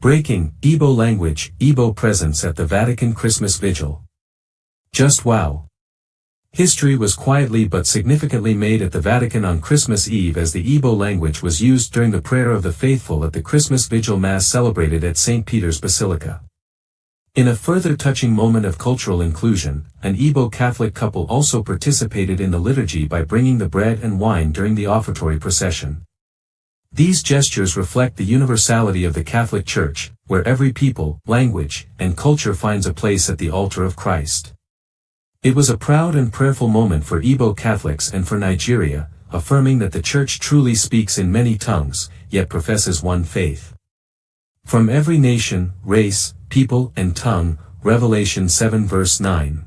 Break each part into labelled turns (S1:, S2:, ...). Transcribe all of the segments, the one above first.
S1: Breaking, Igbo Language, Igbo presence at the Vatican Christmas Vigil. Just wow. History was quietly but significantly made at the Vatican on Christmas Eve as the Igbo language was used during the prayer of the faithful at the Christmas Vigil Mass celebrated at St. Peter's Basilica. In a further touching moment of cultural inclusion, an Igbo Catholic couple also participated in the liturgy by bringing the bread and wine during the offertory procession. These gestures reflect the universality of the Catholic Church, where every people, language, and culture finds a place at the altar of Christ. It was a proud and prayerful moment for Igbo Catholics and for Nigeria, affirming that the Church truly speaks in many tongues, yet professes one faith. From every nation, race, people, and tongue, Revelation 7 verse 9.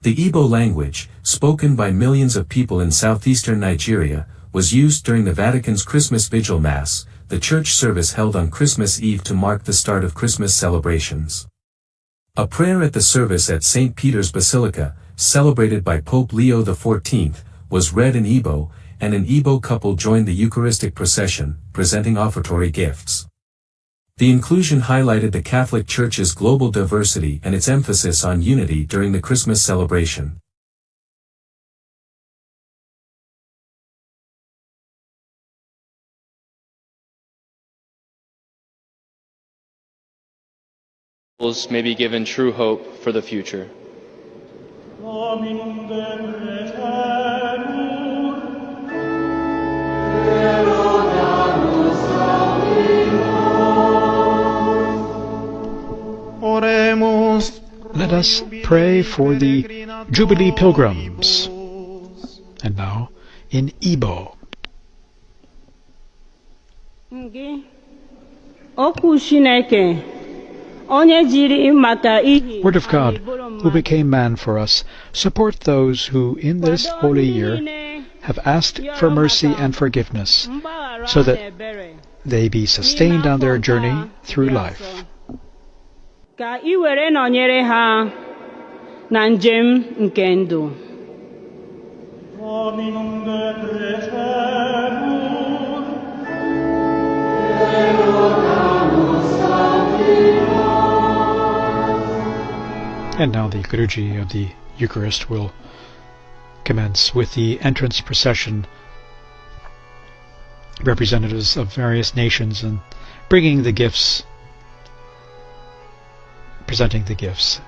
S1: The Igbo language, spoken by millions of people in southeastern Nigeria, was used during the Vatican's Christmas Vigil Mass, the church service held on Christmas Eve to mark the start of Christmas celebrations. A prayer at the service at St. Peter's Basilica, celebrated by Pope Leo XIV, was read in Igbo, and an Igbo couple joined the Eucharistic procession, presenting offertory gifts. The inclusion highlighted the Catholic Church's global diversity and its emphasis on unity during the Christmas celebration.
S2: May be given true hope for the future.
S3: Let us pray for the Jubilee Pilgrims. And now, in Igbo. Word of God, who became man for us, support those who in this holy year have asked for mercy and forgiveness, so that they be sustained on their journey through life. And now the liturgy of the Eucharist will commence with the entrance procession, representatives of various nations and bringing the gifts, presenting the gifts.